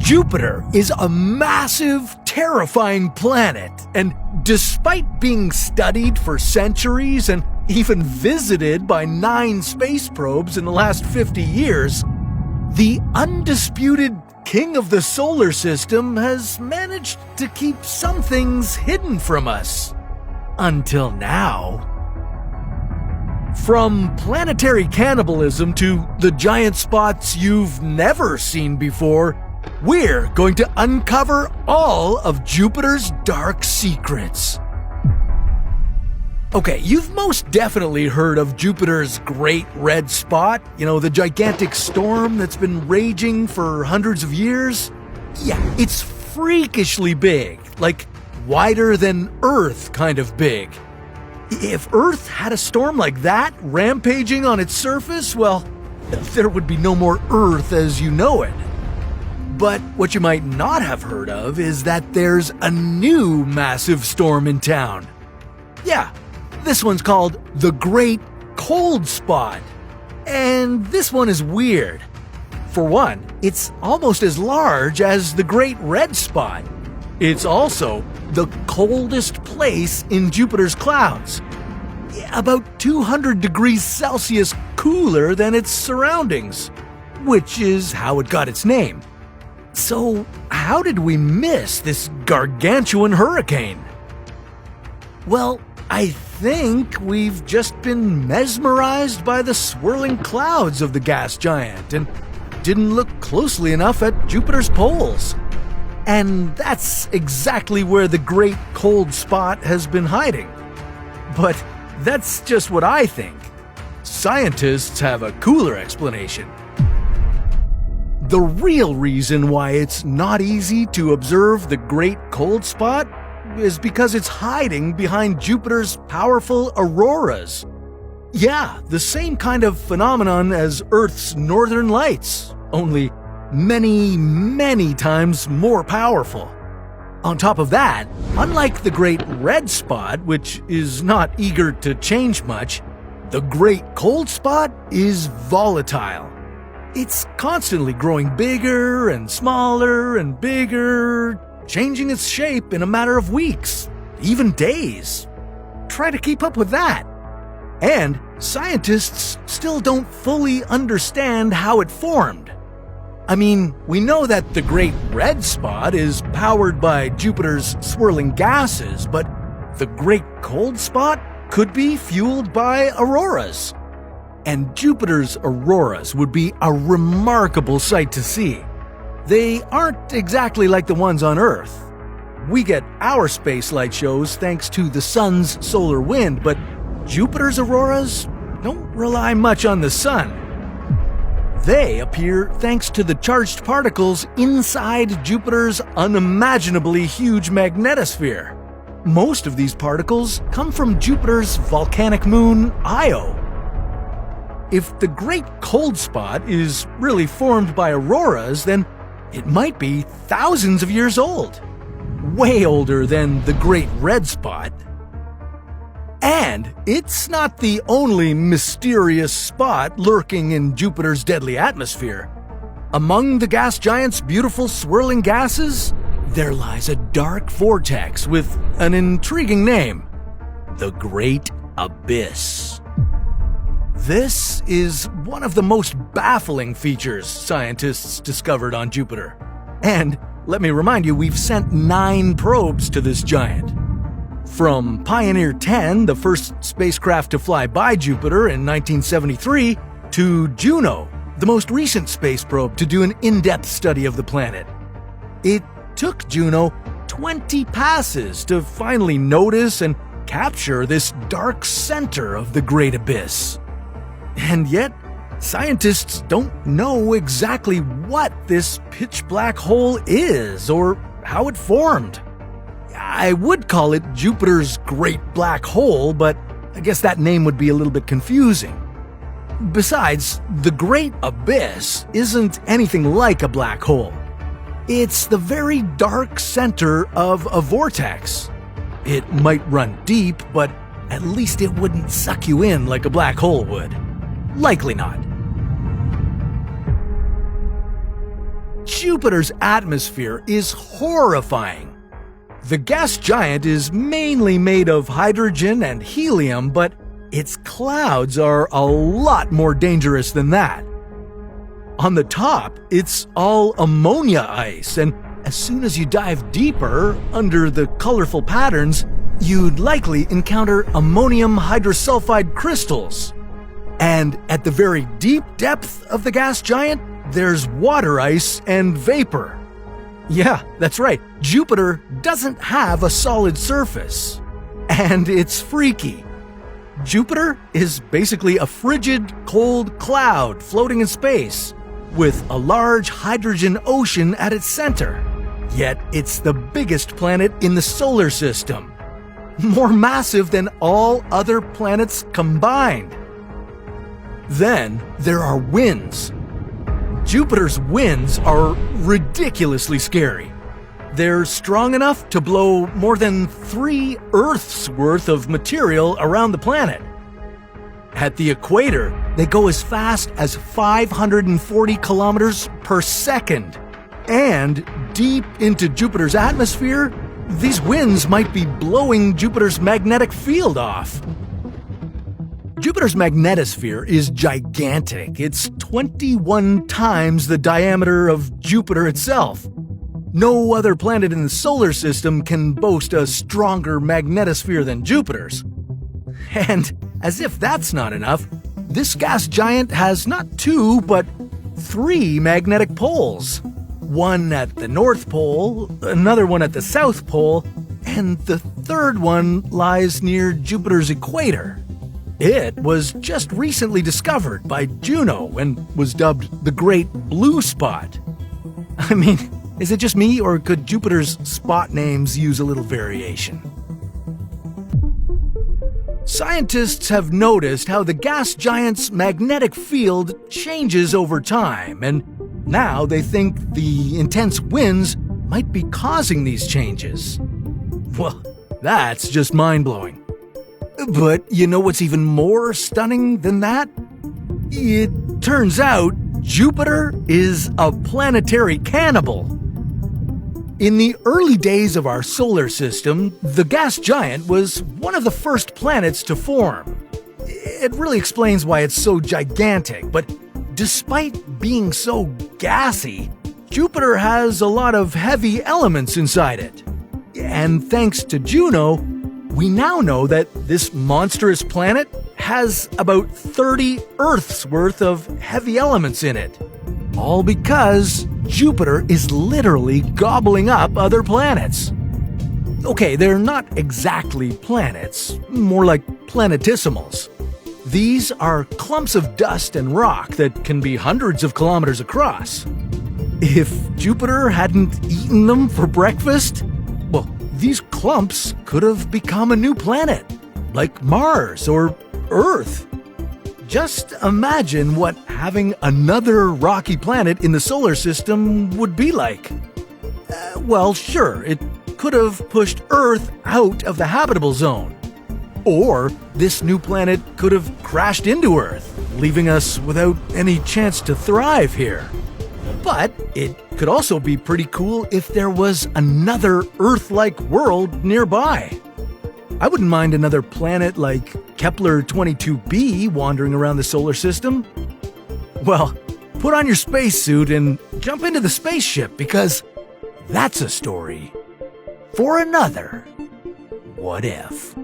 Jupiter is a massive, terrifying planet, and despite being studied for centuries and even visited by 9 space probes in the last 50 years, the undisputed king of the solar system has managed to keep some things hidden from us. Until now. From planetary cannibalism to the giant spots you've never seen before, we're going to uncover all of Jupiter's dark secrets. Okay, you've most definitely heard of Jupiter's Great Red Spot, the gigantic storm that's been raging for hundreds of years. Yeah, it's freakishly big, like wider than Earth kind of big. If Earth had a storm like that rampaging on its surface, well, there would be no more Earth as you know it. But what you might not have heard of is that there's a new massive storm in town. Yeah, this one's called the Great Cold Spot. And this one is weird. For one, it's almost as large as the Great Red Spot. It's also the coldest place in Jupiter's clouds. About 200 degrees Celsius cooler than its surroundings, which is how it got its name. So, how did we miss this gargantuan hurricane? Well, I think we've just been mesmerized by the swirling clouds of the gas giant and didn't look closely enough at Jupiter's poles. And that's exactly where the Great Cold Spot has been hiding. But that's just what I think. Scientists have a cooler explanation. The real reason why it's not easy to observe the Great Cold Spot is because it's hiding behind Jupiter's powerful auroras. Yeah, the same kind of phenomenon as Earth's northern lights, only many, many times more powerful. On top of that, unlike the Great Red Spot, which is not eager to change much, the Great Cold Spot is volatile. It's constantly growing bigger and smaller and bigger, changing its shape in a matter of weeks, even days. Try to keep up with that. And scientists still don't fully understand how it formed. I mean, we know that the Great Red Spot is powered by Jupiter's swirling gases, but the Great Cold Spot could be fueled by auroras. And Jupiter's auroras would be a remarkable sight to see. They aren't exactly like the ones on Earth. We get our space light shows thanks to the sun's solar wind, but Jupiter's auroras don't rely much on the sun. They appear thanks to the charged particles inside Jupiter's unimaginably huge magnetosphere. Most of these particles come from Jupiter's volcanic moon, Io. If the Great Cold Spot is really formed by auroras, then it might be thousands of years old. Way older than the Great Red Spot. And it's not the only mysterious spot lurking in Jupiter's deadly atmosphere. Among the gas giant's beautiful swirling gases, there lies a dark vortex with an intriguing name: the Great Abyss. This is one of the most baffling features scientists discovered on Jupiter. And let me remind you, we've sent 9 probes to this giant. From Pioneer 10, the first spacecraft to fly by Jupiter in 1973, to Juno, the most recent space probe to do an in-depth study of the planet. It took Juno 20 passes to finally notice and capture this dark center of the Great Abyss. And yet, scientists don't know exactly what this pitch-black hole is or how it formed. I would call it Jupiter's Great Black Hole, but I guess that name would be a little bit confusing. Besides, the Great Abyss isn't anything like a black hole. It's the very dark center of a vortex. It might run deep, but at least it wouldn't suck you in like a black hole would. Likely not. Jupiter's atmosphere is horrifying. The gas giant is mainly made of hydrogen and helium, but its clouds are a lot more dangerous than that. On the top, it's all ammonia ice, and as soon as you dive deeper under the colorful patterns, you'd likely encounter ammonium hydrosulfide crystals. And at the very deep depth of the gas giant, there's water ice and vapor. Yeah, that's right. Jupiter doesn't have a solid surface. And it's freaky. Jupiter is basically a frigid, cold cloud floating in space, with a large hydrogen ocean at its center. Yet it's the biggest planet in the solar system, more massive than all other planets combined. Then there are winds. Jupiter's winds are ridiculously scary. They're strong enough to blow more than 3 Earths worth of material around the planet. At the equator, they go as fast as 540 kilometers per second. And deep into Jupiter's atmosphere, these winds might be blowing Jupiter's magnetic field off. Jupiter's magnetosphere is gigantic. It's 21 times the diameter of Jupiter itself. No other planet in the solar system can boast a stronger magnetosphere than Jupiter's. And as if that's not enough, this gas giant has not 2, but 3 magnetic poles. One at the North Pole, another one at the South Pole, and the third one lies near Jupiter's equator. It was just recently discovered by Juno and was dubbed the Great Blue Spot. I mean, is it just me, or could Jupiter's spot names use a little variation? Scientists have noticed how the gas giant's magnetic field changes over time, and now they think the intense winds might be causing these changes. Well, that's just mind-blowing. But you know what's even more stunning than that? It turns out Jupiter is a planetary cannibal. In the early days of our solar system, the gas giant was one of the first planets to form. It really explains why it's so gigantic, but despite being so gassy, Jupiter has a lot of heavy elements inside it. And thanks to Juno, we now know that this monstrous planet has about 30 Earths worth of heavy elements in it. All because Jupiter is literally gobbling up other planets. Okay, they're not exactly planets, more like planetesimals. These are clumps of dust and rock that can be hundreds of kilometers across. If Jupiter hadn't eaten them for breakfast, well, these clumps could have become a new planet, like Mars or Earth. Just imagine what having another rocky planet in the solar system would be like. Well, sure, it could have pushed Earth out of the habitable zone. Or this new planet could have crashed into Earth, leaving us without any chance to thrive here. But it could also be pretty cool if there was another Earth-like world nearby. I wouldn't mind another planet like Kepler 22b wandering around the solar system. Well, put on your spacesuit and jump into the spaceship, because that's a story for another What If.